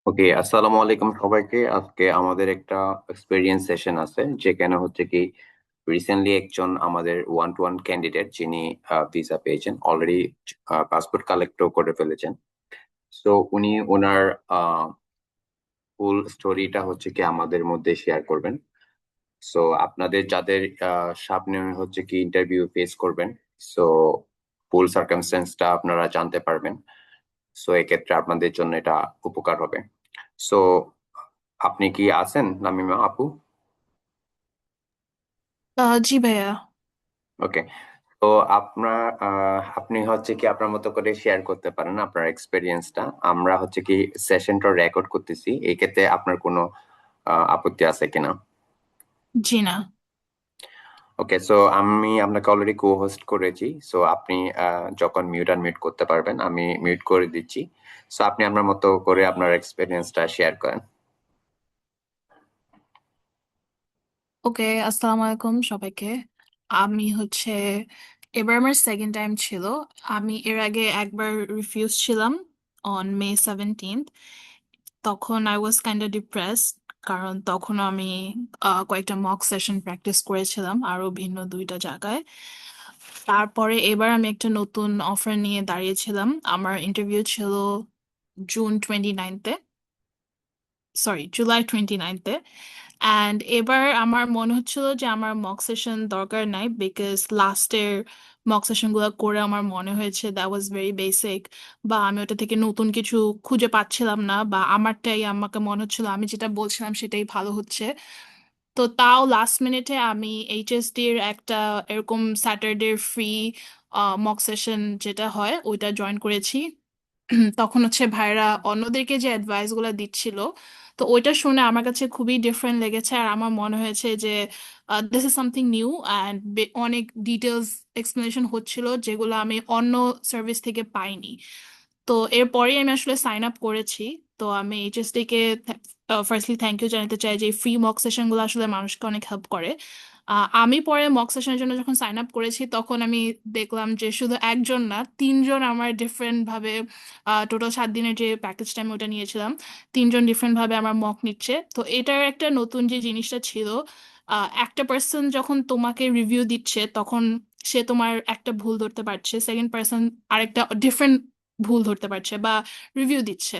ওকে, আসসালামু আলাইকুম সবাইকে। আজকে আমাদের একটা এক্সপেরিয়েন্স সেশন আছে, যেখানে হচ্ছে কি রিসেন্টলি একজন আমাদের ওয়ান টু ওয়ান ক্যান্ডিডেট, যিনি ভিসা পেয়েছেন অলরেডি, পাসপোর্ট কালেক্টও করে ফেলেছেন। সো উনি ওনার ফুল স্টোরিটা হচ্ছে কি আমাদের মধ্যে শেয়ার করবেন। সো আপনাদের যাদের সামনে হচ্ছে কি ইন্টারভিউ ফেস করবেন, সো ফুল সার্কামস্টেন্সটা আপনারা জানতে পারবেন। সো এক্ষেত্রে আপনাদের জন্য এটা উপকার হবে। সো আপনি কি আছেন নামিমা আপু? জি ভাইয়া। ওকে। তো আপনার আপনি হচ্ছে কি আপনার মতো করে শেয়ার করতে পারেন আপনার এক্সপেরিয়েন্সটা। আমরা হচ্ছে কি সেশনটা রেকর্ড করতেছি, এই ক্ষেত্রে আপনার কোনো আপত্তি আছে কিনা? জি না। ওকে, সো আমি আপনাকে অলরেডি কো হোস্ট করেছি। সো আপনি যখন মিউট আনমিউট করতে পারবেন আমি মিউট করে দিচ্ছি। সো আপনি আপনার মতো করে আপনার এক্সপেরিয়েন্সটা শেয়ার করেন। ওকে, আসসালামু আলাইকুম সবাইকে। আমি হচ্ছে এবার আমার সেকেন্ড টাইম ছিল। আমি এর আগে একবার রিফিউজ ছিলাম অন May 17th। তখন I was kind of depressed, কারণ তখন আমি কয়েকটা মক সেশন প্র্যাকটিস করেছিলাম আরো ভিন্ন দুইটা জায়গায়। তারপরে এবার আমি একটা নতুন অফার নিয়ে দাঁড়িয়েছিলাম। আমার ইন্টারভিউ ছিল June 29th, sorry July 29th। And এবার আমার মনে হচ্ছিল যে আমার মক সেশন দরকার নাই, বিকজ লাস্টের মক সেশনগুলো করে আমার মনে হয়েছে দ্যাট ওয়াজ ভেরি বেসিক, বা আমি ওটা থেকে নতুন কিছু খুঁজে পাচ্ছিলাম না, বা আমারটাই আমাকে মনে হচ্ছিল আমি যেটা বলছিলাম সেটাই ভালো হচ্ছে। তো তাও লাস্ট মিনিটে আমি এইচএসডির একটা এরকম স্যাটারডে ফ্রি মক সেশন যেটা হয় ওইটা জয়েন করেছি। তখন হচ্ছে ভাইরা অন্যদেরকে যে অ্যাডভাইস গুলো দিচ্ছিল, তো ওইটা শুনে আমার কাছে খুবই ডিফারেন্ট লেগেছে, আর আমার মনে হয়েছে যে this is something new and অনেক ডিটেলস এক্সপ্লেনেশন হচ্ছিল যেগুলো আমি অন্য সার্ভিস থেকে পাইনি। তো এরপরেই আমি আসলে সাইন আপ করেছি। তো আমি এইচএসডি কে ফার্স্টলি থ্যাংক ইউ জানাতে চাই যে ফ্রি মক সেশন গুলো আসলে মানুষকে অনেক হেল্প করে। আমি পরে মক সেশনের জন্য যখন সাইন আপ করেছি তখন আমি দেখলাম যে শুধু একজন না, তিনজন আমার ডিফারেন্ট ভাবে, টোটাল 7 দিনের যে প্যাকেজটা আমি ওটা নিয়েছিলাম, তিনজন ডিফারেন্ট ভাবে আমার মক নিচ্ছে। তো এটার একটা নতুন যে জিনিসটা ছিল, একটা পার্সন যখন তোমাকে রিভিউ দিচ্ছে তখন সে তোমার একটা ভুল ধরতে পারছে, সেকেন্ড পার্সন আরেকটা ডিফারেন্ট ভুল ধরতে পারছে বা রিভিউ দিচ্ছে।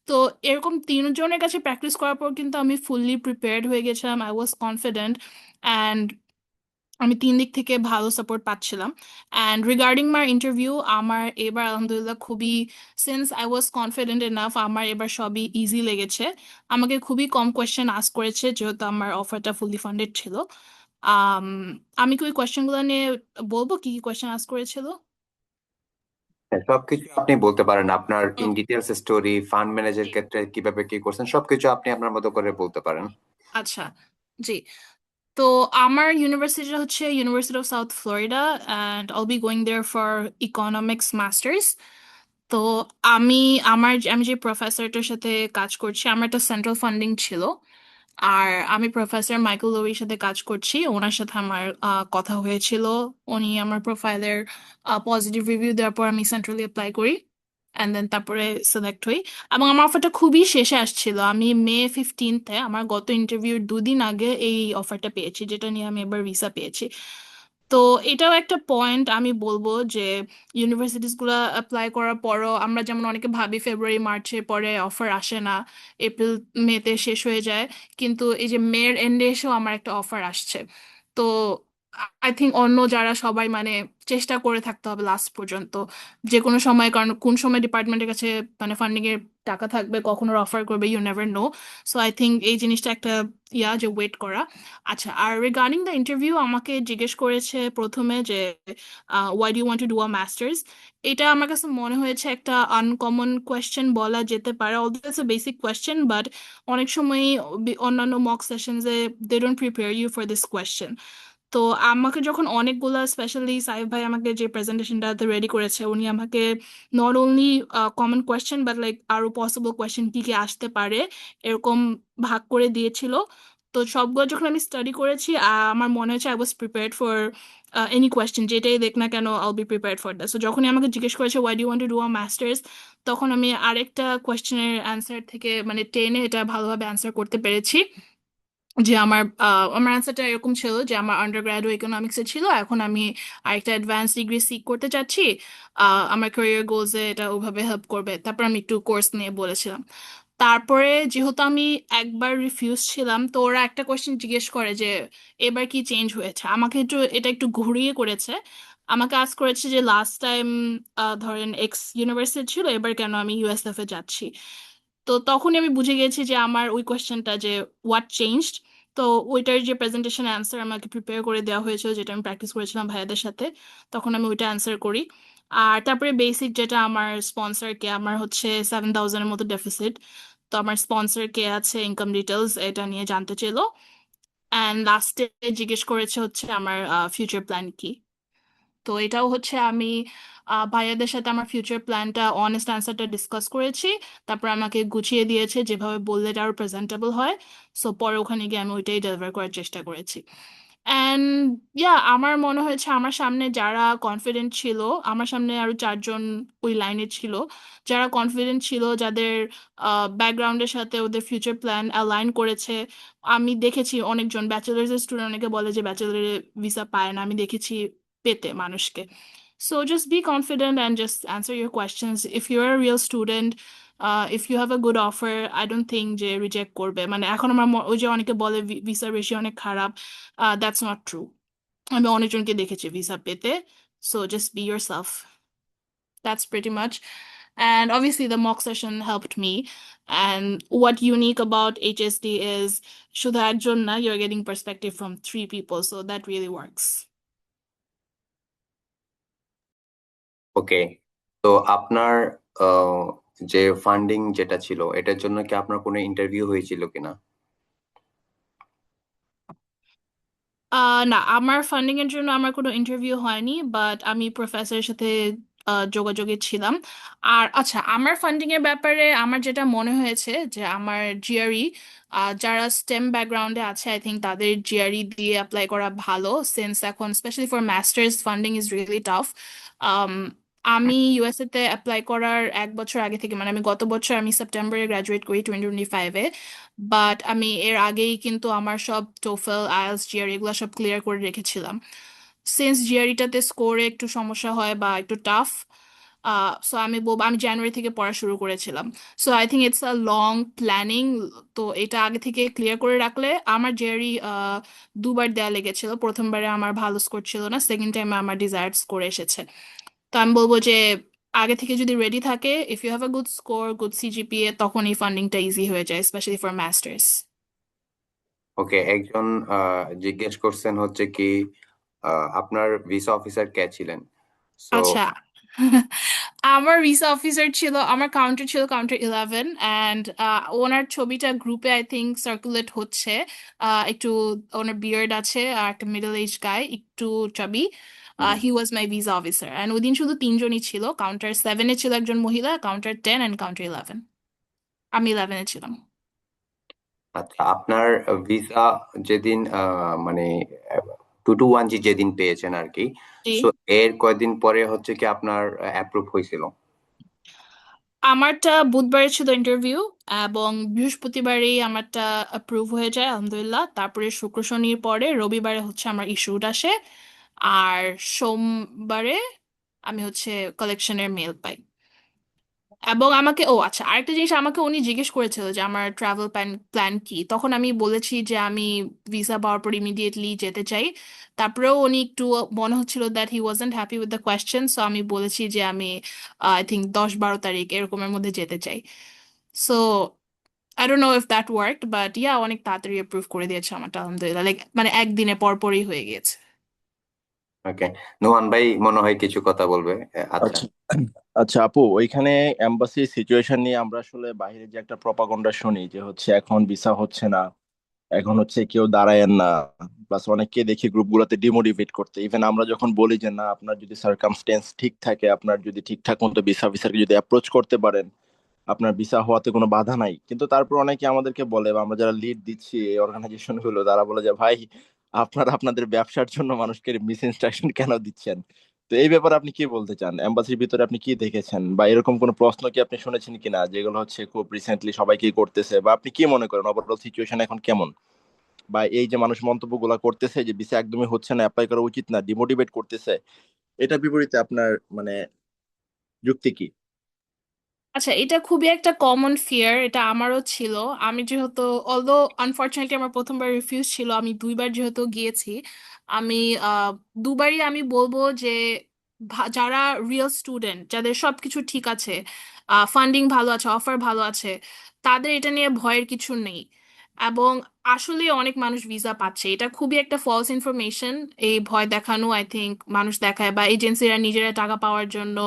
তো এরকম তিনজনের কাছে প্র্যাকটিস করার পর কিন্তু আমি ফুললি প্রিপেয়ার্ড হয়ে গেছিলাম, আই ওয়াজ কনফিডেন্ট, অ্যান্ড আমি তিন দিক থেকে ভালো সাপোর্ট পাচ্ছিলাম। অ্যান্ড রিগার্ডিং মাই ইন্টারভিউ, আমার এবার আলহামদুলিল্লাহ খুবই, since I was confident enough, আমার এবার সবই ইজি লেগেছে। আমাকে খুবই কম কোয়েশ্চেন আস্ক করেছে যেহেতু আমার অফারটা ফুললি ফান্ডেড ছিল। আম, আমি কি ওই কোয়েশ্চেনগুলো নিয়ে বলবো কি কি কোয়েশ্চেন আস্ক করেছিল? হ্যাঁ, সবকিছু আপনি বলতে পারেন, আপনার in details story, fund manager ক্ষেত্রে কিভাবে কি করছেন, সবকিছু আপনি আপনার মতো করে বলতে পারেন। আচ্ছা, জি। তো আমার ইউনিভার্সিটিটা হচ্ছে University of South Florida, and I'll be going there for economics masters. তো আমি আমি যে প্রফেসরটার সাথে কাজ করছি, আমার একটা সেন্ট্রাল ফান্ডিং ছিল। আর আমি প্রফেসর মাইকেল লোরির সাথে কাজ করছি, ওনার সাথে আমার কথা হয়েছিল। উনি আমার প্রোফাইলের পজিটিভ রিভিউ দেওয়ার পর আমি সেন্ট্রালি অ্যাপ্লাই করি, অ্যান্ড দেন তারপরে সিলেক্ট হই। এবং আমার অফারটা খুবই শেষে আসছিল, আমি May 15th, আমার গত ইন্টারভিউর 2 দিন আগে এই অফারটা পেয়েছি, যেটা নিয়ে আমি এবার ভিসা পেয়েছি। তো এটাও একটা পয়েন্ট আমি বলবো যে ইউনিভার্সিটিস গুলো অ্যাপ্লাই করার পরও আমরা যেমন অনেকে ভাবি ফেব্রুয়ারি মার্চের পরে অফার আসে না, এপ্রিল মেতে শেষ হয়ে যায়, কিন্তু এই যে মের এন্ডে এসেও আমার একটা অফার আসছে। তো আই থিঙ্ক অন্য যারা সবাই মানে চেষ্টা করে থাকতে হবে লাস্ট পর্যন্ত, যে কোনো সময়, কারণ কোন সময় ডিপার্টমেন্টের কাছে মানে ফান্ডিং এর টাকা থাকবে, কখনো অফার করবে, you never know. So I think এই জিনিসটা একটা যে ওয়েট করা। আচ্ছা, আর রিগার্ডিং দ্য ইন্টারভিউ আমাকে জিজ্ঞেস করেছে প্রথমে যে why do you want to do a masters. এটা আমার কাছে মনে হয়েছে একটা আনকমন কোয়েশ্চেন বলা যেতে পারে, although it's a basic question, but অনেক সময় অন্যান্য মক সেশনসে they don't prepare you for this question. তো আমাকে যখন অনেকগুলা, স্পেশালি সাইফ ভাই আমাকে যে প্রেজেন্টেশনটাতে রেডি করেছে, উনি আমাকে not only common question but like আরো পসিবল কোয়েশ্চেন কি কি আসতে পারে এরকম ভাগ করে দিয়েছিল। তো তো সবগুলো যখন আমি স্টাডি করেছি আমার মনে হয়েছে I was prepared for any question, যেটাই দেখ না কেন আইল be prepared for that. So যখনই আমাকে জিজ্ঞেস করেছে why do want to do a masters, তখন আমি আরেকটা কোয়েশ্চেনের অ্যান্সার থেকে মানে টেনে এটা ভালোভাবে অ্যান্সার করতে পেরেছি। যে আমার অ্যান্সারটা এরকম ছিল যে আমার আন্ডার গ্রাজুয়েট ইকোনমিক্সে ছিল, এখন আমি আরেকটা অ্যাডভান্স ডিগ্রি সিক করতে চাচ্ছি, আমার ক্যারিয়ার গোলসে এটা ওভাবে হেল্প করবে। তারপর আমি একটু কোর্স নিয়ে বলেছিলাম। তারপরে যেহেতু আমি একবার রিফিউজ ছিলাম, তো ওরা একটা কোয়েশ্চেন জিজ্ঞেস করে যে এবার কি চেঞ্জ হয়েছে, আমাকে একটু এটা একটু ঘুরিয়ে করেছে। আমাকে আজ করেছে যে লাস্ট টাইম ধরেন এক্স ইউনিভার্সিটি ছিল, এবার কেন আমি ইউএসএফ এ যাচ্ছি। তো তখনই আমি বুঝে গেছি যে আমার ওই কোয়েশ্চেনটা যে হোয়াট চেঞ্জড। তো ওইটার যে প্রেজেন্টেশন অ্যান্সার আমাকে প্রিপেয়ার করে দেওয়া হয়েছিল, যেটা আমি প্র্যাকটিস করেছিলাম ভাইয়াদের সাথে, তখন আমি ওইটা অ্যান্সার করি। আর তারপরে বেসিক যেটা আমার স্পন্সর কে, আমার হচ্ছে 7,000-এর মতো ডেফিসিট। তো আমার স্পন্সর কে আছে, ইনকাম ডিটেলস এটা নিয়ে জানতে চাইলো। অ্যান্ড লাস্টে জিজ্ঞেস করেছে হচ্ছে আমার ফিউচার প্ল্যান কি। তো এটাও হচ্ছে আমি ভাইয়াদের সাথে আমার ফিউচার প্ল্যানটা অনেস্ট অ্যান্সারটা ডিসকাস করেছি। তারপর আমাকে গুছিয়ে দিয়েছে যেভাবে বললে এটা আরো প্রেজেন্টেবল হয়। সো পরে ওখানে গিয়ে আমি ওইটাই ডেলিভার করার চেষ্টা করেছি। অ্যান্ড ইয়া, আমার মনে হয়েছে আমার সামনে যারা কনফিডেন্ট ছিল, আমার সামনে আরো 4 জন ওই লাইনে ছিল যারা কনফিডেন্ট ছিল, যাদের ব্যাকগ্রাউন্ডের সাথে ওদের ফিউচার প্ল্যান অ্যালাইন করেছে। আমি দেখেছি অনেকজন ব্যাচেলার্স এর স্টুডেন্ট, অনেকে বলে যে ব্যাচেলারে ভিসা পায় না, আমি দেখেছি পেতে মানুষকে। So just be confident and just answer your questions. If you're a real student, if you have a good offer, I don't think যে রিজেক্ট করবে। মানে এখন আমার ওই যে অনেকে বলে ভিসার বেশি অনেক খারাপ, দ্যাটস নট ট্রু। আমি অনেকজনকে দেখেছি ভিসা পেতে। So just be yourself. That's pretty much. And obviously, the mock session helped me. And what unique about HSD is, শুধু একজন না, you're getting perspective from 3 people, so that really works. ওকে, তো আপনার আহ, যে funding যেটা ছিল এটার জন্য কি আপনার কোনো ইন্টারভিউ হয়েছিল কিনা? না, আমার ফান্ডিং এর জন্য আমার কোনো ইন্টারভিউ হয়নি, বাট আমি প্রফেসরের সাথে যোগাযোগে ছিলাম। আর আচ্ছা, আমার ফান্ডিং এর ব্যাপারে আমার যেটা মনে হয়েছে যে আমার জিআরই, যারা স্টেম ব্যাকগ্রাউন্ডে আছে, আই থিঙ্ক তাদের জিআরই দিয়ে অ্যাপ্লাই করা ভালো, সিন্স এখন specially for masters funding is really tough. আমি ইউএসএ তে অ্যাপ্লাই করার 1 বছর আগে থেকে, মানে আমি গত বছর আমি সেপ্টেম্বরে গ্রাজুয়েট করি 2025-এ, বাট আমি এর আগেই কিন্তু আমার সব টোফেল আইএলটিএস জিআরই এগুলো সব ক্লিয়ার করে রেখেছিলাম। সিন্স জিআরইটাতে স্কোরে একটু সমস্যা হয় বা একটু টাফ, সো আমি বলবো আমি জানুয়ারি থেকে পড়া শুরু করেছিলাম। So I think it's a long planning. তো এটা আগে থেকে ক্লিয়ার করে রাখলে, আমার জিআরই 2বার দেয়া লেগেছিল, প্রথমবারে আমার ভালো স্কোর ছিল না, সেকেন্ড টাইমে আমার ডিজায়ার্ড স্কোর এসেছে। তো আমি বলবো যে আগে থেকে যদি রেডি থাকে, if you have a good score, good CGPA, তখন এই ফান্ডিংটা ইজি হয়ে যায়, স্পেশালি ফর মাস্টার্স। ওকে, একজন জিজ্ঞেস করছেন হচ্ছে কি আপনার ভিসা অফিসার কে ছিলেন? সো আচ্ছা, আমার ভিসা অফিসার ছিল, আমার কাউন্টার ছিল কাউন্টার 11, অ্যান্ড ওনার ছবিটা গ্রুপে আই থিঙ্ক সার্কুলেট হচ্ছে। একটু ওনার বিয়ার্ড আছে, আর একটা মিডল এজ গাই, একটু চাবি। হি ওয়াজ মাই ভিসা অফিসার, অ্যান্ড ওই দিন শুধু 3জনই ছিল। কাউন্টার 7-এ ছিল একজন মহিলা, কাউন্টার 10 অ্যান্ড কাউন্টার 11। আমি 11-এ ছিলাম। আচ্ছা, আপনার ভিসা যেদিন মানে 221G যেদিন পেয়েছেন আর কি, জি, সো এর কয়দিন পরে হচ্ছে কি আপনার অ্যাপ্রুভ হয়েছিল? আমারটা বুধবারে ছিল ইন্টারভিউ, এবং বৃহস্পতিবারেই আমারটা অ্যাপ্রুভ হয়ে যায় আলহামদুলিল্লাহ। তারপরে শুক্র শনির পরে রবিবারে হচ্ছে আমার ইস্যুড আসে। আর সোমবারে আমি হচ্ছে কালেকশনের মেল পাই। এবং আমাকে, ও আচ্ছা, আরেকটা জিনিস আমাকে উনি জিজ্ঞেস করেছিল যে আমার ট্রাভেল প্ল্যান প্ল্যান কি, তখন আমি বলেছি যে আমি ভিসা পাওয়ার পর ইমিডিয়েটলি যেতে চাই। তারপরেও উনি একটু মনে হচ্ছিল that he wasn't happy with the question, so আমি বলেছি যে আমি আই থিঙ্ক 10-12 তারিখ এরকমের মধ্যে যেতে চাই। So I don't know if that worked, but yeah, অনেক তাড়াতাড়ি অ্যাপ্রুভ করে দিয়েছে আমারটা আলহামদুলিল্লাহ, লাইক মানে একদিনে পর পরই হয়ে গিয়েছে। ওকে, নোমান ভাই মনে হয় কিছু কথা বলবে। আচ্ছা। আচ্ছা আচ্ছা আপু, ওইখানে এম্বাসি সিচুয়েশন নিয়ে আমরা আসলে বাইরে যে একটা প্রপাগান্ডা শুনি যে হচ্ছে এখন ভিসা হচ্ছে না, এখন হচ্ছে কেউ দাঁড়ায়েন না, প্লাস অনেককে দেখি গ্রুপগুলোতে ডিমোটিভেট করতে। ইভেন আমরা যখন বলি যে না, আপনার যদি সার্কামস্টেন্স ঠিক থাকে, আপনার যদি ঠিকঠাক মতো ভিসা অফিসারকে যদি অ্যাপ্রোচ করতে পারেন, আপনার ভিসা হওয়াতে কোনো বাধা নাই, কিন্তু তারপর অনেকে আমাদেরকে বলে, বা আমরা যারা লিড দিচ্ছি এই অর্গানাইজেশন গুলো, তারা বলে যে ভাই আপনারা আপনাদের ব্যবসার জন্য মানুষকে মিস ইনস্ট্রাকশন কেন দিচ্ছেন? তো এই ব্যাপারে আপনি কি বলতে চান? এম্বাসির ভিতরে আপনি কি দেখেছেন, বা এরকম কোনো প্রশ্ন কি আপনি শুনেছেন কিনা যেগুলো হচ্ছে খুব রিসেন্টলি সবাই কি করতেছে, বা আপনি কি মনে করেন ওভারঅল সিচুয়েশন এখন কেমন? বা এই যে মানুষ মন্তব্যগুলো করতেছে যে ভিসা একদমই হচ্ছে না, অ্যাপ্লাই করা উচিত না, ডিমোটিভেট করতেছে, এটা বিপরীতে আপনার মানে যুক্তি কি? আচ্ছা, এটা খুবই একটা কমন ফিয়ার, এটা আমারও ছিল। আমি যেহেতু, অলদো আনফরচুনেটলি আমার প্রথমবার রিফিউজ ছিল, আমি দুইবার যেহেতু গিয়েছি, আমি আহ, দুবারই আমি বলবো যে যারা রিয়েল স্টুডেন্ট, যাদের সবকিছু ঠিক আছে, ফান্ডিং ভালো আছে, অফার ভালো আছে, তাদের এটা নিয়ে ভয়ের কিছু নেই। এবং আসলে অনেক মানুষ ভিসা পাচ্ছে, এটা খুবই একটা ফলস ইনফরমেশন। এই ভয় দেখানো আই থিংক মানুষ দেখায়, বা এজেন্সিরা নিজেরা টাকা পাওয়ার জন্য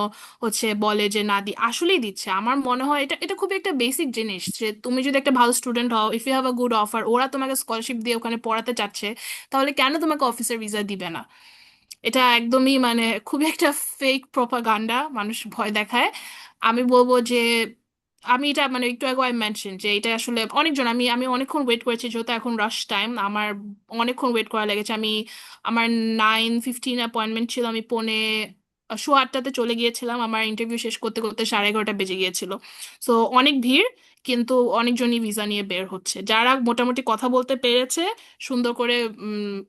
বলে যে না দি, আসলেই দিচ্ছে। আমার মনে হয় এটা এটা খুবই একটা বেসিক জিনিস, যে তুমি যদি একটা ভালো স্টুডেন্ট হও, if you have a good offer, ওরা তোমাকে স্কলারশিপ দিয়ে ওখানে পড়াতে চাচ্ছে, তাহলে কেন তোমাকে অফিসের ভিসা দিবে না? এটা একদমই মানে খুবই একটা ফেক প্রপাগান্ডা, মানুষ ভয় দেখায়। আমি বলবো যে আমি এটা মানে একটু আগে আই মেনশন যে এটা আসলে অনেকজন, আমি আমি অনেকক্ষণ ওয়েট করেছি, যেহেতু এখন রাশ টাইম আমার, অনেকক্ষণ ওয়েট করা লেগেছে। আমার 9:15 অ্যাপয়েন্টমেন্ট ছিল, আমি পৌনে 8:15তে চলে গিয়েছিলাম, আমার ইন্টারভিউ শেষ করতে করতে 11:30 বেজে গিয়েছিল। সো অনেক ভিড়, কিন্তু অনেকজনই ভিসা নিয়ে বের হচ্ছে, যারা মোটামুটি কথা বলতে পেরেছে, সুন্দর করে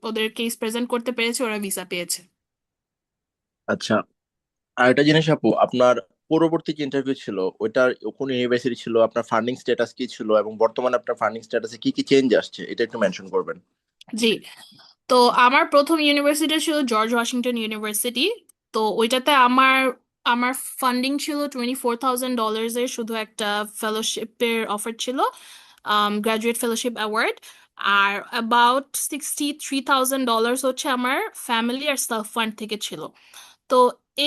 ওদের কেস প্রেজেন্ট করতে পেরেছে, ওরা ভিসা পেয়েছে। আচ্ছা, আর একটা জিনিস আপু, আপনার পরবর্তী যে ইন্টারভিউ ছিল ওইটার কোন ইউনিভার্সিটি ছিল, আপনার ফান্ডিং স্ট্যাটাস কি ছিল, এবং বর্তমানে আপনার ফান্ডিং স্ট্যাটাসে কি কি চেঞ্জ আসছে, এটা একটু মেনশন করবেন। জি, তো আমার প্রথম ইউনিভার্সিটি ছিল জর্জ ওয়াশিংটন ইউনিভার্সিটি। তো ওইটাতে আমার আমার ফান্ডিং ছিল $24,000 এর, শুধু একটা ফেলোশিপের অফার ছিল, গ্রাজুয়েট ফেলোশিপ অ্যাওয়ার্ড। আর অ্যাবাউট $63,000 হচ্ছে আমার ফ্যামিলি আর সেলফ ফান্ড থেকে ছিল। তো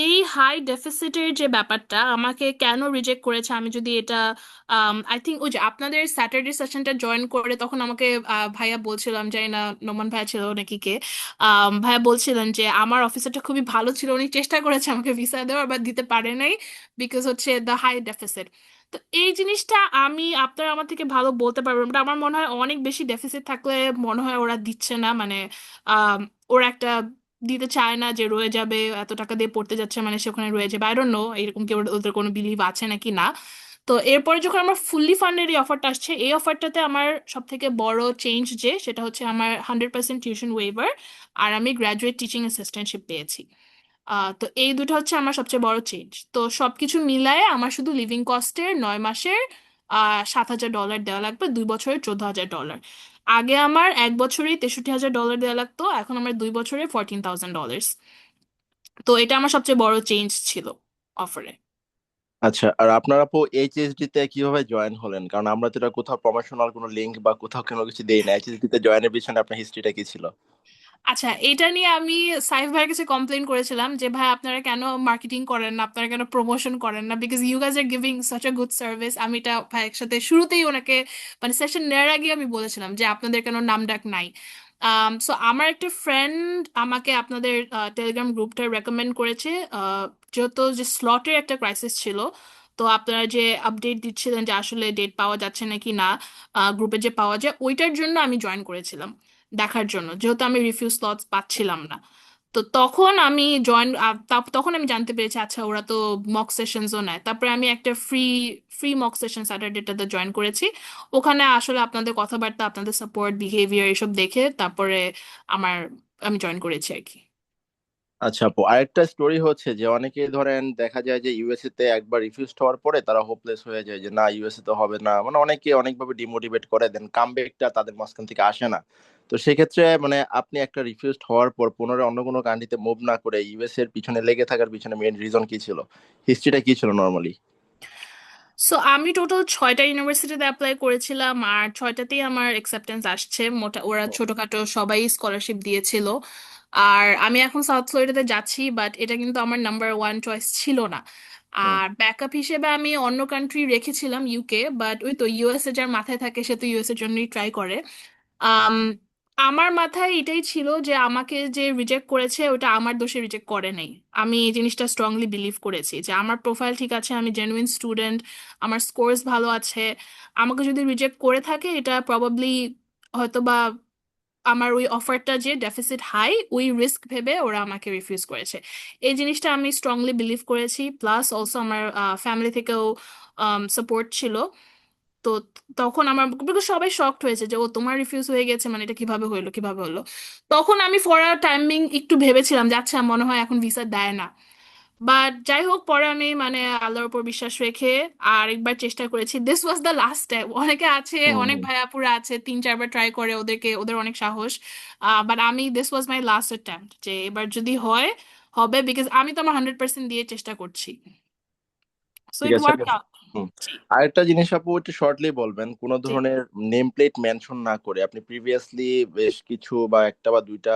এই হাই ডেফিসিটের যে ব্যাপারটা আমাকে কেন রিজেক্ট করেছে, আমি যদি এটা, আই থিঙ্ক ওই যে আপনাদের স্যাটারডে সেশনটা জয়েন করে তখন আমাকে ভাইয়া বলছিলাম, জানি না নোমান ভাইয়া ছিল নাকি কে, ভাইয়া বলছিলেন যে আমার অফিসারটা খুবই ভালো ছিল, উনি চেষ্টা করেছে আমাকে ভিসা দেওয়ার, বা দিতে পারে নাই, বিকজ হচ্ছে দ্য হাই ডেফিসিট। তো এই জিনিসটা আমি, আপনারা আমার থেকে ভালো বলতে পারবেন, বাট আমার মনে হয় অনেক বেশি ডেফিসিট থাকলে মনে হয় ওরা দিচ্ছে না, মানে আম, ওরা একটা দিতে চায় না, যে রয়ে যাবে, এত টাকা দিয়ে পড়তে যাচ্ছে মানে সে ওখানে রয়ে যাবে। আই ডোন্ট নো এরকম কি ওদের কোনো বিলিভ আছে নাকি না। তো এরপরে যখন আমার ফুললি ফান্ডেড এই অফারটা আসছে, এই অফারটাতে আমার সব থেকে বড় চেঞ্জ যে সেটা হচ্ছে আমার 100% টিউশন ওয়েভার, আর আমি গ্র্যাজুয়েট টিচিং অ্যাসিস্ট্যান্টশিপ পেয়েছি। তো এই দুটো হচ্ছে আমার সবচেয়ে বড় চেঞ্জ। তো সবকিছু মিলায়ে আমার শুধু লিভিং কস্টের 9 মাসের $7,000 দেওয়া লাগবে, 2 বছরের $14,000। আগে আমার 1 বছরেই $63,000 দেওয়া লাগতো, এখন আমার 2 বছরে $14,000। তো এটা আমার সবচেয়ে বড় চেঞ্জ ছিল অফারে। আচ্ছা, আর আপনার আপু এইচএসডি তে কিভাবে জয়েন হলেন? কারণ আমরা তো এটা কোথাও প্রমোশনাল কোনো লিঙ্ক বা কোথাও কোনো কিছু দেই না। এইচএসডি তে জয়েনের পিছনে আপনার হিস্ট্রিটা কি ছিল? আচ্ছা, এটা নিয়ে আমি সাইফ ভাইয়ের কাছে কমপ্লেন করেছিলাম যে ভাই আপনারা কেন মার্কেটিং করেন না, আপনারা কেন প্রমোশন করেন না, because you guys are giving such a good service. আমি এটা ভাইয়ের সাথে শুরুতেই ওনাকে, মানে সেশন নেওয়ার আগে আমি বলেছিলাম যে আপনাদের কেন নাম ডাক নাই। সো আমার একটা ফ্রেন্ড আমাকে আপনাদের টেলিগ্রাম গ্রুপটা রেকমেন্ড করেছে, যেহেতু যে স্লটের একটা ক্রাইসিস ছিল, তো আপনারা যে আপডেট দিচ্ছিলেন যে আসলে ডেট পাওয়া যাচ্ছে নাকি না, গ্রুপে যে পাওয়া যায়, ওইটার জন্য আমি জয়েন করেছিলাম, দেখার জন্য, যেহেতু আমি রিফিউজ স্লটস পাচ্ছিলাম না। তো তখন আমি জয়েন, তখন আমি জানতে পেরেছি আচ্ছা ওরা তো মক সেশনসও নেয়। তারপরে আমি একটা ফ্রি ফ্রি মক সেশন স্যাটারডেটাতে জয়েন করেছি। ওখানে আসলে আপনাদের কথাবার্তা, আপনাদের সাপোর্ট, বিহেভিয়ার এসব দেখে তারপরে আমার, আমি জয়েন করেছি আর কি। আচ্ছা আপু, আরেকটা স্টোরি হচ্ছে যে অনেকে ধরেন দেখা যায় যে ইউএসএ তে একবার রিফিউজ হওয়ার পরে তারা হোপলেস হয়ে যায় যে না ইউএসএ তো হবে না, মানে অনেকে অনেকভাবে ডিমোটিভেট করে দেন, কামব্যাকটা তাদের মাঝখান থেকে আসে না। তো সেক্ষেত্রে মানে আপনি একটা রিফিউজ হওয়ার পর পুনরায় অন্য কোনো কান্ট্রিতে মুভ না করে ইউএসএ এর পিছনে লেগে থাকার পিছনে মেইন রিজন কি ছিল? হিস্ট্রিটা কি ছিল নর্মালি? সো আমি টোটাল 6টা ইউনিভার্সিটিতে অ্যাপ্লাই করেছিলাম, আর 6টাতেই আমার অ্যাকসেপ্টেন্স আসছে। ওরা ছোটখাটো সবাই স্কলারশিপ দিয়েছিল। আর আমি এখন সাউথ ফ্লোরিডাতে যাচ্ছি, বাট এটা কিন্তু আমার নাম্বার ওয়ান চয়েস ছিল না। আর ব্যাকআপ হিসেবে আমি অন্য কান্ট্রি রেখেছিলাম, ইউকে, বাট ওই তো ইউএসএ যার মাথায় থাকে সে তো ইউএস এর জন্যই ট্রাই করে। আমার মাথায় এটাই ছিল যে আমাকে যে রিজেক্ট করেছে ওটা আমার দোষে রিজেক্ট করে নাই। আমি এই জিনিসটা স্ট্রংলি বিলিভ করেছি যে আমার প্রোফাইল ঠিক আছে, আমি জেনুইন স্টুডেন্ট, আমার স্কোরস ভালো আছে। আমাকে যদি রিজেক্ট করে থাকে এটা প্রবাবলি হয়তো বা আমার ওই অফারটা যে ডেফিসিট হাই, ওই রিস্ক ভেবে ওরা আমাকে রিফিউজ করেছে। এই জিনিসটা আমি স্ট্রংলি বিলিভ করেছি, প্লাস অলসো আমার ফ্যামিলি থেকেও সাপোর্ট ছিল। তো তখন আমার because সবাই শকড হয়েছে যে ও তোমার রিফিউজ হয়ে গেছে, মানে এটা কিভাবে হলো কিভাবে হলো। তখন আমি ফর আ টাইমিং একটু ভেবেছিলাম যে আচ্ছা মনে হয় এখন ভিসা দেয় না। বাট যাই হোক, পরে আমি মানে আল্লাহর উপর বিশ্বাস রেখে আর একবার চেষ্টা করেছি। This was the last time. অনেকে আছে, হুম অনেক হুম। ভাইয়াপুরা আছে 3-4বার ট্রাই করে, ওদের অনেক সাহস। বাট আমি, this was my last attempt যে এবার যদি হয় হবে, বিকজ আমি তো আমার 100% দিয়ে চেষ্টা করছি। সো ঠিক ইট আছে। Work out. হুম। আরেকটা জিনিস আপু একটু শর্টলি বলবেন, কোনো জি। ধরনের নেম প্লেট মেনশন না করে, আপনি প্রিভিয়াসলি বেশ কিছু বা একটা বা দুইটা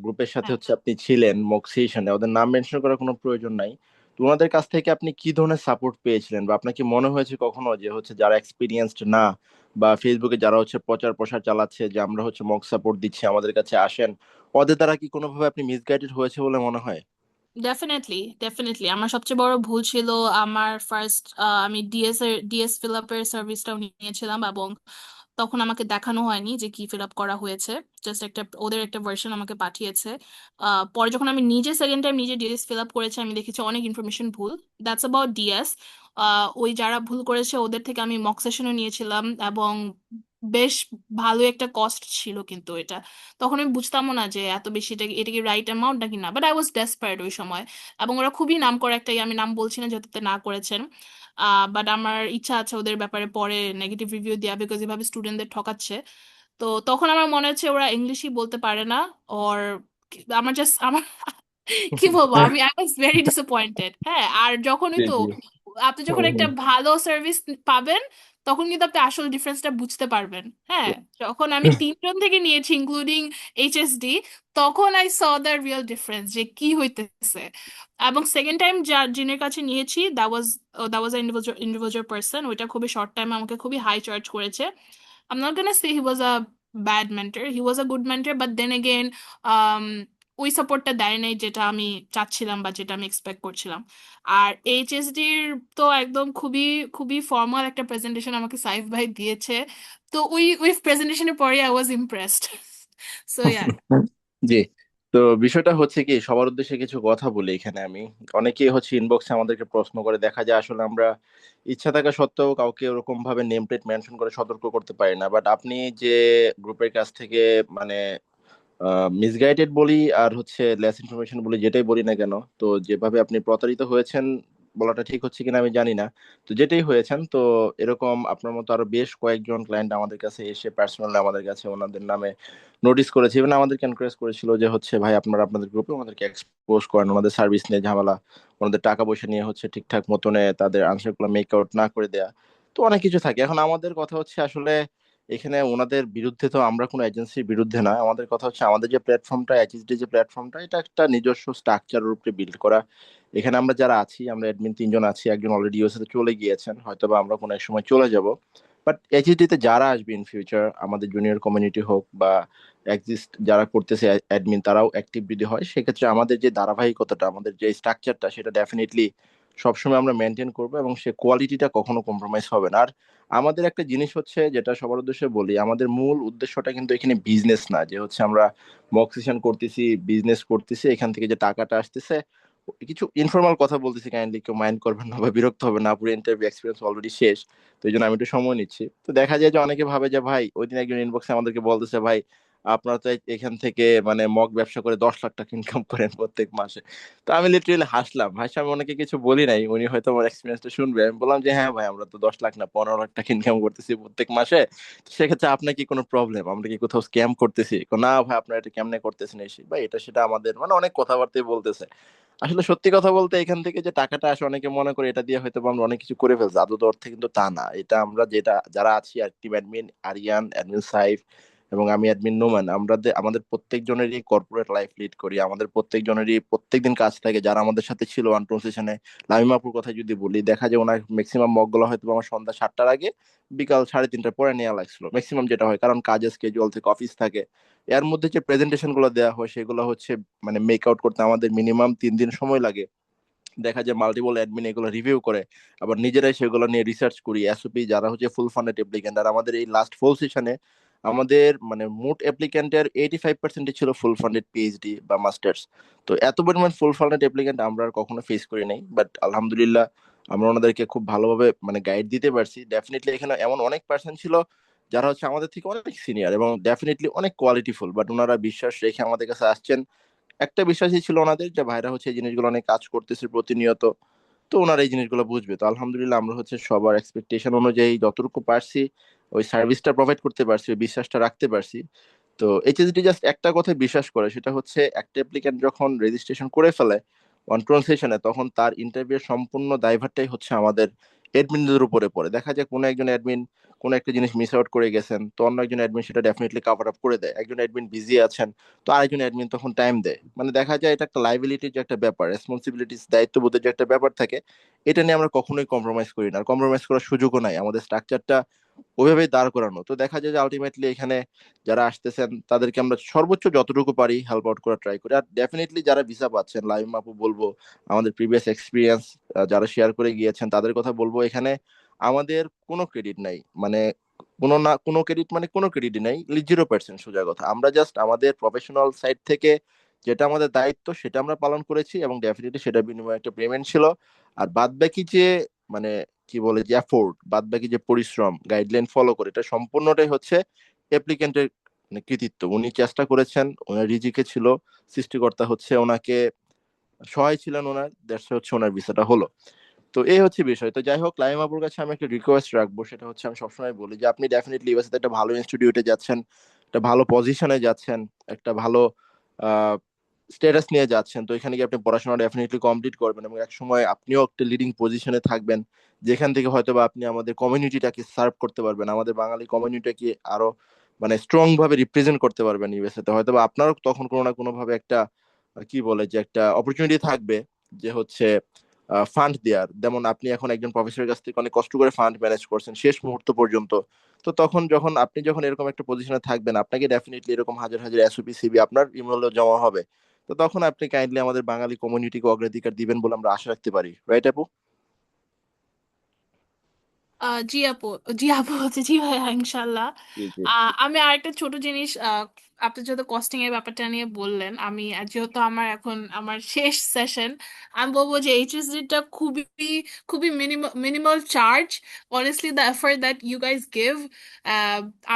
গ্রুপের সাথে হ্যাঁ, হচ্ছে আপনি ছিলেন মক সেশনে, ওদের নাম মেনশন করার কোনো প্রয়োজন নাই। তো ওনাদের কাছ থেকে আপনি কি ধরনের সাপোর্ট পেয়েছিলেন, বা আপনার কি মনে হয়েছে কখনো যে হচ্ছে যারা এক্সপিরিয়েন্সড না, বা ফেসবুকে যারা হচ্ছে প্রচার প্রসার চালাচ্ছে যে আমরা হচ্ছে মক সাপোর্ট দিচ্ছি আমাদের কাছে আসেন, ওদের দ্বারা কি কোনোভাবে আপনি মিসগাইডেড হয়েছে বলে মনে হয়? ডেফিনেটলি ডেফিনেটলি আমার সবচেয়ে বড় ভুল ছিল আমার ফার্স্ট, আমি ডিএস ফিল আপের সার্ভিসটাও নিয়েছিলাম, এবং তখন আমাকে দেখানো হয়নি যে কি ফিল আপ করা হয়েছে। জাস্ট একটা ওদের একটা ভার্সন আমাকে পাঠিয়েছে। পরে যখন আমি নিজে সেকেন্ড টাইম নিজে ডিএস ফিল আপ করেছি, আমি দেখেছি অনেক ইনফরমেশন ভুল। That's about DS. ওই যারা ভুল করেছে ওদের থেকে আমি মক সেশনও নিয়েছিলাম, এবং বেশ ভালো একটা কস্ট ছিল কিন্তু এটা। তখন আমি বুঝতামও না যে এত বেশি, এটা কি রাইট অ্যামাউন্ট নাকি না, বাট আই ওয়াজ ডেসপারেট ওই সময়। এবং ওরা খুবই নাম করা একটা আমি নাম বলছি না যেহেতু না করেছেন। বাট আমার ইচ্ছা আছে ওদের ব্যাপারে পরে নেগেটিভ রিভিউ দেওয়া, বিকজ এভাবে স্টুডেন্টদের ঠকাচ্ছে। তো তখন আমার মনে হচ্ছে ওরা ইংলিশই বলতে পারে না, ওর আমার কি বলবো, আমি আই ওয়াজ ভেরি ডিসঅ্যাপয়েন্টেড। হ্যাঁ, আর যখনই জি তো জি। আপনি যখন হুম একটা হুম। ভালো সার্ভিস পাবেন, তখন কিন্তু আপনি আসল ডিফারেন্সটা বুঝতে পারবেন। হ্যাঁ, যখন আমি 3জন থেকে নিয়েছি ইনক্লুডিং এইচএসডি, তখন I saw the real difference যে কি হইতেছে। এবং সেকেন্ড টাইম যিনি কাছে নিয়েছি, দ্যাট ওয়াজ ইন্ডিভিজুয়াল পার্সন। ওইটা খুবই শর্ট টাইম আমাকে খুবই হাই চার্জ করেছে। I'm not gonna say he was a bad mentor. He was a good mentor, but then again, um, ওই সাপোর্টটা দেয় নাই যেটা আমি চাচ্ছিলাম বা যেটা আমি এক্সপেক্ট করছিলাম। আর এইচএসডির তো একদম খুবই খুবই ফর্মাল একটা প্রেজেন্টেশন আমাকে সাইফ ভাই দিয়েছে। তো ওই প্রেজেন্টেশনের পরে I was impressed. So yeah. জি। তো বিষয়টা হচ্ছে কি, সবার উদ্দেশ্যে কিছু কথা বলি এখানে আমি। অনেকেই হচ্ছে ইনবক্সে আমাদেরকে প্রশ্ন করে, দেখা যায় আসলে আমরা ইচ্ছা থাকা সত্ত্বেও কাউকে ওরকম ভাবে নেম প্লেট মেনশন করে সতর্ক করতে পারি না। বাট আপনি যে গ্রুপের কাছ থেকে মানে মিসগাইডেড বলি আর হচ্ছে লেস ইনফরমেশন বলি, যেটাই বলি না কেন, তো যেভাবে আপনি প্রতারিত হয়েছেন বলাটা ঠিক হচ্ছে কিনা আমি জানি না। তো যেটাই হয়েছেন, তো এরকম আপনার মতো আরো বেশ কয়েকজন ক্লায়েন্ট আমাদের কাছে এসে পার্সোনালি আমাদের কাছে ওনাদের নামে নোটিস করেছে, এবং আমাদেরকে এনকারেজ করেছিল যে হচ্ছে ভাই আপনারা আপনাদের গ্রুপে ওনাদেরকে এক্সপোজ করেন, ওনাদের সার্ভিস নিয়ে ঝামেলা, ওনাদের টাকা পয়সা নিয়ে হচ্ছে ঠিকঠাক মতনে তাদের আনসার গুলো মেক আউট না করে দেয়া। তো অনেক কিছু থাকে। এখন আমাদের কথা হচ্ছে আসলে এখানে ওনাদের বিরুদ্ধে, তো আমরা কোনো এজেন্সির বিরুদ্ধে না, আমাদের কথা হচ্ছে আমাদের যে প্ল্যাটফর্মটা, এইচএসডি যে প্ল্যাটফর্মটা, এটা একটা নিজস্ব স্ট্রাকচারের উপরে বিল্ড করা। এখানে আমরা যারা আছি, আমরা অ্যাডমিন 3জন আছি, একজন অলরেডি ইউএসএ তে চলে গিয়েছেন, হয়তো বা আমরা কোনো এক সময় চলে যাব। বাট এইচএসডি তে যারা আসবে ইন ফিউচার, আমাদের জুনিয়র কমিউনিটি হোক বা এক্সিস্ট যারা করতেছে অ্যাডমিন, তারাও অ্যাক্টিভ যদি হয়, সেক্ষেত্রে আমাদের যে ধারাবাহিকতাটা, আমাদের যে স্ট্রাকচারটা, সেটা ডেফিনেটলি সবসময় আমরা মেনটেন করবো, এবং সে কোয়ালিটিটা কখনো কম্প্রোমাইজ হবে না। আর আমাদের একটা জিনিস হচ্ছে যেটা সবার উদ্দেশ্যে বলি, আমাদের মূল উদ্দেশ্যটা কিন্তু এখানে বিজনেস না, যে হচ্ছে আমরা মক সেশন করতেছি, বিজনেস করতেছি, এখান থেকে যে টাকাটা আসতেছে। কিছু ইনফর্মাল কথা বলতেছি, কাইন্ডলি কেউ মাইন্ড করবেন না বা বিরক্ত হবে না, পুরো ইন্টারভিউ এক্সপিরিয়েন্স অলরেডি শেষ। তো এই জন্য আমি একটু সময় নিচ্ছি। তো দেখা যায় যে অনেকে ভাবে যে ভাই, ওই দিন একজন ইনবক্সে আমাদেরকে বলতেছে, ভাই আপনারা তো এখান থেকে মানে মগ ব্যবসা করে 10 লাখ টাকা ইনকাম করেন প্রত্যেক মাসে। তো আমি লিটারেলি হাসলাম, হাসি আমি ওনাকে কিছু বলি নাই, উনি হয়তো আমার এক্সপিরিয়েন্সটা শুনবে। আমি বললাম যে হ্যাঁ ভাই, আমরা তো 10 লাখ না 15 লাখ টাকা ইনকাম করতেছি প্রত্যেক মাসে। তো সেক্ষেত্রে আপনার কি কোনো প্রবলেম, আমরা কি কোথাও স্ক্যাম করতেছি? না ভাই, আপনারা এটা কেমনে করতেছেন এসে, ভাই এটা সেটা আমাদের মানে অনেক কথাবার্তাই বলতেছে। আসলে সত্যি কথা বলতে, এখান থেকে যে টাকাটা আসে, অনেকে মনে করে এটা দিয়ে হয়তো বা আমরা অনেক কিছু করে ফেলছি, আদৌ অর্থে কিন্তু তা না। এটা আমরা যেটা যারা আছি আর team admin Aryan, admin Saif, এবং আমি অ্যাডমিন নোমান, আমরা আমাদের প্রত্যেকজনেরই কর্পোরেট লাইফ লিড করি, আমাদের প্রত্যেকজনেরই প্রত্যেকদিন কাজ থাকে। যারা আমাদের সাথে ছিল ওয়ান টু সেশনে, লামিমাপুর কথা যদি বলি, দেখা যায় ওনার ম্যাক্সিমাম মকগুলো হয়তো আমার সন্ধ্যা 7টার আগে বিকাল 3:30টার পরে নেওয়া লাগছিল ম্যাক্সিমাম, যেটা হয় কারণ কাজের স্কেজুয়াল থেকে অফিস থাকে। এর মধ্যে যে প্রেজেন্টেশন গুলো দেওয়া হয় সেগুলো হচ্ছে মানে মেক আউট করতে আমাদের মিনিমাম 3 দিন সময় লাগে। দেখা যায় মাল্টিপল অ্যাডমিন এগুলো রিভিউ করে, আবার নিজেরাই সেগুলো নিয়ে রিসার্চ করি। এসওপি যারা হচ্ছে ফুল ফান্ডেড অ্যাপ্লিকেন্ট, আর আমাদের এই লাস্ট ফুল সেশনে আমাদের মানে মোট অ্যাপ্লিকেন্টের 85% ছিল ফুল ফান্ডেড পিএইচডি বা মাস্টার্স। তো এত পরিমাণ ফুল ফান্ডেড অ্যাপ্লিকেন্ট আমরা আর কখনো ফেস করি নাই, বাট আলহামদুলিল্লাহ আমরা ওনাদেরকে খুব ভালোভাবে মানে গাইড দিতে পারছি। ডেফিনেটলি এখানে এমন অনেক পার্সন ছিল যারা হচ্ছে আমাদের থেকে অনেক সিনিয়র এবং ডেফিনেটলি অনেক কোয়ালিটিফুল, বাট ওনারা বিশ্বাস রেখে আমাদের কাছে আসছেন। একটা বিশ্বাসই ছিল ওনাদের যে ভাইরা হচ্ছে এই জিনিসগুলো অনেক কাজ করতেছে প্রতিনিয়ত, তো ওনারা এই জিনিসগুলো বুঝবে। তো আলহামদুলিল্লাহ আমরা হচ্ছে সবার এক্সপেকটেশন অনুযায়ী যতটুকু পারছি ওই সার্ভিসটা প্রোভাইড করতে পারছি, ওই বিশ্বাসটা রাখতে পারছি। তো এইচএসডি জাস্ট একটা কথা বিশ্বাস করে, সেটা হচ্ছে একটা অ্যাপ্লিকেন্ট যখন রেজিস্ট্রেশন করে ফেলে ওয়ান সেশনে, তখন তার ইন্টারভিউ সম্পূর্ণ দায়ভারটাই হচ্ছে আমাদের অ্যাডমিনদের উপরে পড়ে। দেখা যায় কোনো একজন অ্যাডমিন কোনো একটা জিনিস মিস আউট করে গেছেন, তো অন্য একজন অ্যাডমিন সেটা ডেফিনেটলি কভার আপ করে দেয়। একজন অ্যাডমিন বিজি আছেন, তো আরেকজন অ্যাডমিন তখন টাইম দেয়। মানে দেখা যায় এটা একটা লাইবিলিটির যে একটা ব্যাপার, রেসপন্সিবিলিটিস দায়িত্ববোধের যে একটা ব্যাপার থাকে, এটা নিয়ে আমরা কখনোই কম্প্রোমাইজ করি না, আর কম্প্রোমাইজ করার সুযোগও নাই। আমাদের স্ট্রাকচারটা ওইভাবেই দাঁড় করানো। তো দেখা যায় যে আলটিমেটলি এখানে যারা আসতেছেন তাদেরকে আমরা সর্বোচ্চ যতটুকু পারি হেল্প আউট করার ট্রাই করি। আর ডেফিনেটলি যারা ভিসা পাচ্ছেন, লাইম আপু বলবো, আমাদের প্রিভিয়াস এক্সপিরিয়েন্স যারা শেয়ার করে গিয়েছেন তাদের কথা বলবো, এখানে আমাদের কোনো ক্রেডিট নাই। মানে কোনো না কোনো ক্রেডিট, মানে কোনো ক্রেডিট নাই, 0% সোজা কথা। আমরা জাস্ট আমাদের প্রফেশনাল সাইড থেকে যেটা আমাদের দায়িত্ব সেটা আমরা পালন করেছি, এবং ডেফিনেটলি সেটা বিনিময়ে একটা পেমেন্ট ছিল। আর বাদ বাকি যে মানে কি বলে যে এফোর্ট, বাদ বাকি যে পরিশ্রম গাইডলাইন ফলো করে, এটা সম্পূর্ণটাই হচ্ছে অ্যাপ্লিকেন্টের মানে কৃতিত্ব। উনি চেষ্টা করেছেন, ওনার রিজিকে ছিল, সৃষ্টিকর্তা হচ্ছে ওনাকে সহায় ছিলেন, ওনার দেশে হচ্ছে ওনার ভিসাটা হলো। তো এই হচ্ছে বিষয়। তো যাই হোক, লাইম আপুর কাছে আমি একটা রিকোয়েস্ট রাখবো, সেটা হচ্ছে আমি সবসময় বলি যে আপনি ডেফিনেটলি ইউএসএ একটা ভালো ইনস্টিটিউটে যাচ্ছেন, একটা ভালো পজিশনে যাচ্ছেন, একটা ভালো স্ট্যাটাস নিয়ে যাচ্ছেন। তো এখানে গিয়ে আপনি পড়াশোনা ডেফিনেটলি কমপ্লিট করবেন, এবং এক সময় আপনিও একটা লিডিং পজিশনে থাকবেন, যেখান থেকে হয়তো বা আপনি আমাদের কমিউনিটিটাকে সার্ভ করতে পারবেন, আমাদের বাঙালি কমিউনিটিকে আরো মানে স্ট্রং ভাবে রিপ্রেজেন্ট করতে পারবেন ইউএসএ তে। হয়তো বা আপনারও তখন কোনো না কোনো ভাবে একটা কি বলে যে একটা অপরচুনিটি থাকবে, যে হচ্ছে ফান্ড দেওয়ার। যেমন আপনি এখন একজন প্রফেসরের কাছ থেকে অনেক কষ্ট করে ফান্ড ম্যানেজ করছেন শেষ মুহূর্ত পর্যন্ত। তো তখন যখন আপনি যখন এরকম একটা পজিশনে থাকবেন, আপনাকে ডেফিনেটলি এরকম হাজার হাজার এসওপি সিভি আপনার ইমেলে জমা হবে। তো তখন আপনি কাইন্ডলি আমাদের বাঙালি কমিউনিটিকে অগ্রাধিকার দিবেন বলে আমরা আশা রাখতে পারি, রাইট আপু? জি আপু, জি আপু হচ্ছে, জি ভাইয়া, ইনশাল্লাহ। জি জি। আমি আরেকটা ছোট জিনিস, আপনি যেহেতু কস্টিং এর ব্যাপারটা নিয়ে বললেন, আমি যেহেতু আমার এখন আমার শেষ সেশন, আমি বলবো যে এইচএসডি টা খুবই খুবই minimal charge. Honestly the effort that you guys give,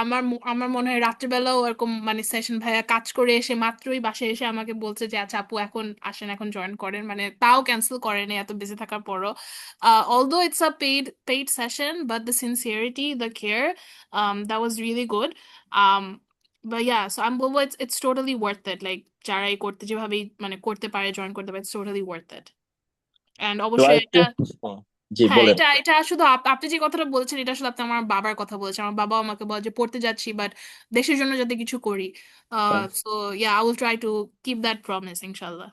আমার মনে হয় রাত্রিবেলাও এরকম মানে সেশন ভাইয়া কাজ করে এসে মাত্রই বাসায় এসে আমাকে বলছে যে আচ্ছা আপু এখন আসেন, এখন জয়েন করেন, মানে তাও ক্যান্সেল করেনি এত বিজি থাকার পরও। Although it's a paid session, but the sincerity, the care, that was really good. Um, but yeah, so I'm বলবো it's totally worth it. Like যারা এই করতে যেভাবে মানে করতে পারে, জয়েন করতে পারে, it's totally worth it. And তো অবশ্যই আরেকটা এটা, জি হ্যাঁ, বলেন। এটা শুধু আপনি যে কথাটা বলেছেন এটা আসলে আপনি আমার বাবার কথা বলেছেন। আমার বাবাও আমাকে বলে যে পড়তে যাচ্ছি, বাট দেশের জন্য যাতে কিছু করি। So yeah, I will try to keep that promise, inshallah.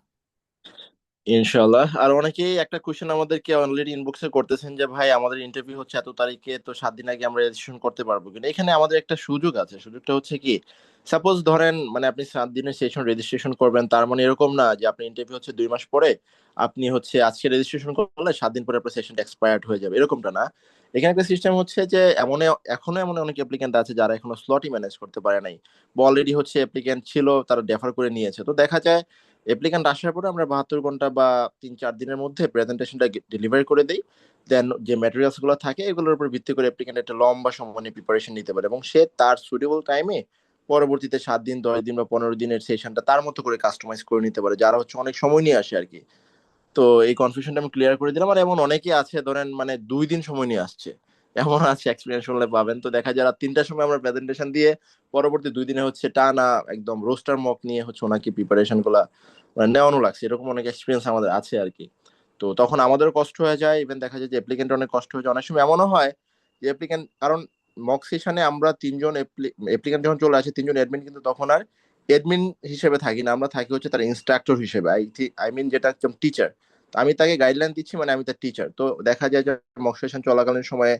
ইনশাল্লাহ। আর অনেকেই একটা কোশ্চেন আমাদেরকে অলরেডি ইনবক্সে করতেছেন যে ভাই আমাদের ইন্টারভিউ হচ্ছে এত তারিখে, তো 7 দিন আগে আমরা রেজিস্ট্রেশন করতে পারবো কিনা। এখানে আমাদের একটা সুযোগ আছে, সুযোগটা হচ্ছে কি, সাপোজ ধরেন মানে আপনি 7 দিনের সেশন রেজিস্ট্রেশন করবেন, তার মানে এরকম না যে আপনি ইন্টারভিউ হচ্ছে 2 মাস পরে, আপনি হচ্ছে আজকে রেজিস্ট্রেশন করলে 7 দিন পরে আপনার সেশনটা এক্সপায়ার্ড হয়ে যাবে, এরকমটা না। এখানে একটা সিস্টেম হচ্ছে যে এখনো অনেক অ্যাপ্লিকেন্ট আছে যারা এখনো স্লটই ম্যানেজ করতে পারে নাই, বা অলরেডি হচ্ছে অ্যাপ্লিকেন্ট ছিল তারা ডেফার করে নিয়েছে। তো দেখা যায় অ্যাপ্লিকেন্ট আসার পরে আমরা 72 ঘন্টা বা 3-4 দিনের মধ্যে প্রেজেন্টেশনটা ডেলিভারি করে দিই। দেন যে ম্যাটেরিয়ালস গুলো থাকে এগুলোর উপর ভিত্তি করে অ্যাপ্লিকেন্ট একটা লম্বা সময় নিয়ে প্রিপারেশন নিতে পারে, এবং সে তার সুটেবল টাইমে পরবর্তীতে 7 দিন, 10 দিন বা 15 দিনের সেশনটা তার মতো করে কাস্টমাইজ করে নিতে পারে, যারা হচ্ছে অনেক সময় নিয়ে আসে আর কি। তো এই কনফিউশনটা আমি ক্লিয়ার করে দিলাম। আর এমন অনেকেই আছে ধরেন মানে 2 দিন সময় নিয়ে আসছে, এমন আছে, এক্সপিরিয়েন্স শুনলে পাবেন। তো দেখা যায় রাত 3টার সময় আমরা প্রেজেন্টেশন দিয়ে পরবর্তী 2 দিনে হচ্ছে টানা একদম রোস্টার মক নিয়ে হচ্ছে ওনাকে প্রিপারেশন গুলা মানে নেওয়ানো লাগছে, এরকম অনেক এক্সপিরিয়েন্স আমাদের আছে আর কি। তো তখন আমাদেরও কষ্ট হয়ে যায়, ইভেন দেখা যায় যে অ্যাপ্লিকেন্ট অনেক কষ্ট হয়ে যায়। অনেক সময় এমনও হয় যে অ্যাপ্লিকেন্ট, কারণ মক সেশনে আমরা তিনজন অ্যাপ্লিকেন্ট যখন চলে আসে, তিনজন অ্যাডমিন, কিন্তু তখন আর অ্যাডমিন হিসেবে থাকি না, আমরা থাকি হচ্ছে তার ইনস্ট্রাক্টর হিসেবে, আই মিন যেটা একদম টিচার। আমি তাকে গাইডলাইন দিচ্ছি, মানে আমি তার টিচার। তো দেখা যায় যে মক সেশন চলাকালীন সময়ে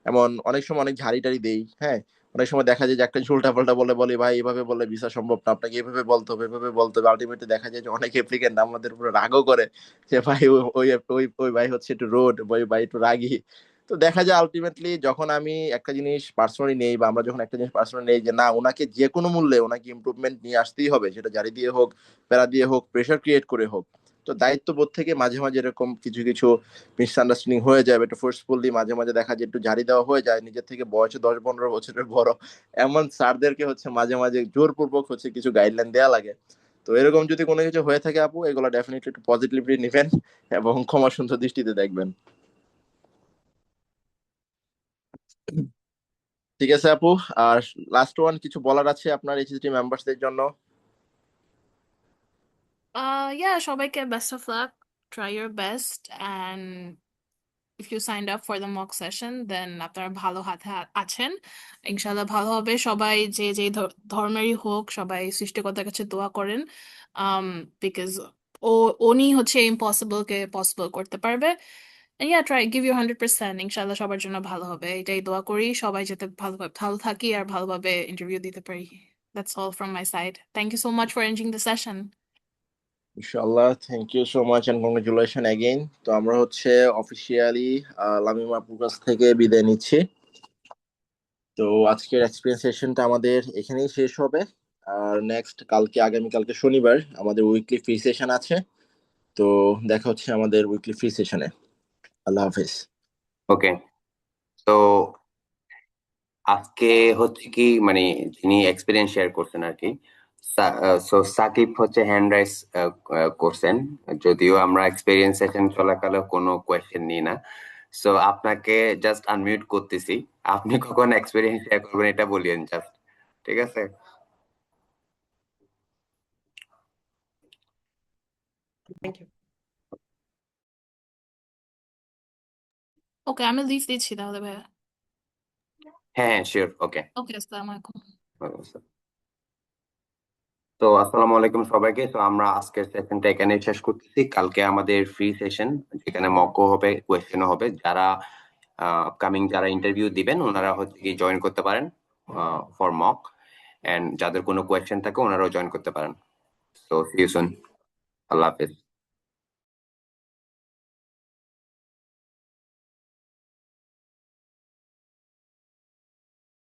এমন অনেক সময় অনেক ঝাড়ি টাড়ি দেই, হ্যাঁ। অনেক সময় দেখা যায় যে একটা উল্টা পাল্টা বলে, বলি ভাই এভাবে বললে ভিসা সম্ভব না, আপনাকে এভাবে বলতে হবে, এভাবে বলতে হবে। আলটিমেটলি দেখা যায় যে অনেক অ্যাপ্লিকেন্ট আমাদের উপরে রাগও করে, যে ভাই ওই ওই ওই ভাই হচ্ছে একটু রোড, ওই ভাই একটু রাগী। তো দেখা যায় আলটিমেটলি যখন আমি একটা জিনিস পার্সোনালি নেই, বা আমরা যখন একটা জিনিস পার্সোনালি নেই, যে না ওনাকে যে কোনো মূল্যে ওনাকে ইমপ্রুভমেন্ট নিয়ে আসতেই হবে, সেটা জারি দিয়ে হোক, প্যারা দিয়ে হোক, প্রেশার ক্রিয়েট করে হোক। তো দায়িত্ববোধ থেকে মাঝে মাঝে এরকম কিছু কিছু মিসআন্ডারস্ট্যান্ডিং হয়ে যায়, একটু ফোর্সফুলি মাঝে মাঝে দেখা যায় একটু ঝাড়ি দেওয়া হয়ে যায়, নিজের থেকে বয়সে 10-15 বছরের বড় এমন স্যারদেরকে হচ্ছে মাঝে মাঝে জোরপূর্বক হচ্ছে কিছু গাইডলাইন দেওয়া লাগে। তো এরকম যদি কোনো কিছু হয়ে থাকে আপু, এগুলো ডেফিনেটলি একটু পজিটিভলি নেবেন এবং ক্ষমা সুন্দর দৃষ্টিতে দেখবেন। ঠিক আছে আপু। আর লাস্ট ওয়ান, কিছু বলার আছে আপনার এইচএসডি মেম্বারসদের জন্য? Yeah, সবাইকে best of luck. Try your best, and if you signed up for the mock session, then আপনারা ভালো হাতে আছেন। ইনশাল্লাহ ভালো হবে। সবাই যে যে ধর্মেরই হোক, সবাই সৃষ্টিকর্তার কাছে দোয়া করেন, um, because ও উনি হচ্ছে impossible কে possible করতে পারবে। And yeah, try give you 100%, ইনশাল্লাহ সবার জন্য ভালো হবে, এটাই দোয়া করি। সবাই যাতে ভালোভাবে ভালো থাকি আর ভালোভাবে ইন্টারভিউ দিতে পারি। That's all from my side. Thank you so much for arranging the session. ইনশাআল্লাহ, thank you so much and congratulation again. তো আমরা হচ্ছে অফিসিয়ালি লামিম আপুর কাছ থেকে বিদায় নিচ্ছি। তো আজকের এক্সপিরিয়েন্স সেশনটা আমাদের এখানেই শেষ হবে। আর নেক্সট আগামীকালকে শনিবার আমাদের উইকলি ফ্রি সেশন আছে। তো দেখা হচ্ছে আমাদের উইকলি ফ্রি সেশনে। আল্লাহ হাফেজ। ওকে, তো আজকে হচ্ছে কি মানে যিনি এক্সপিরিয়েন্স শেয়ার করছেন আর কি, সো সাকিব হচ্ছে হ্যান্ড রাইজ করছেন, যদিও আমরা এক্সপিরিয়েন্স সেশন চলাকালে কোনো কোয়েশ্চেন নিই না। সো আপনাকে জাস্ট আনমিউট করতেছি, আপনি কখন এক্সপিরিয়েন্স শেয়ার করবেন এটা বলিয়েন জাস্ট, ঠিক আছে? Thank you. ওকে, আমি লিভ দিচ্ছি তাহলে ভাইয়া। হ্যাঁ হ্যাঁ শিওর, ওকে। ওকে, আসসালামু আলাইকুম। তো আসসালামু আলাইকুম সবাইকে। তো আমরা আজকের সেশনটা এখানে শেষ করতেছি। কালকে আমাদের ফ্রি সেশন, যেখানে মকও হবে, কোয়েশ্চেনও হবে। যারা আপকামিং যারা ইন্টারভিউ দিবেন ওনারা হচ্ছে কি জয়েন করতে পারেন ফর মক, এন্ড যাদের কোনো কোয়েশ্চেন থাকে ওনারাও জয়েন করতে পারেন। তো সি ইউ সুন। আল্লাহ হাফেজ।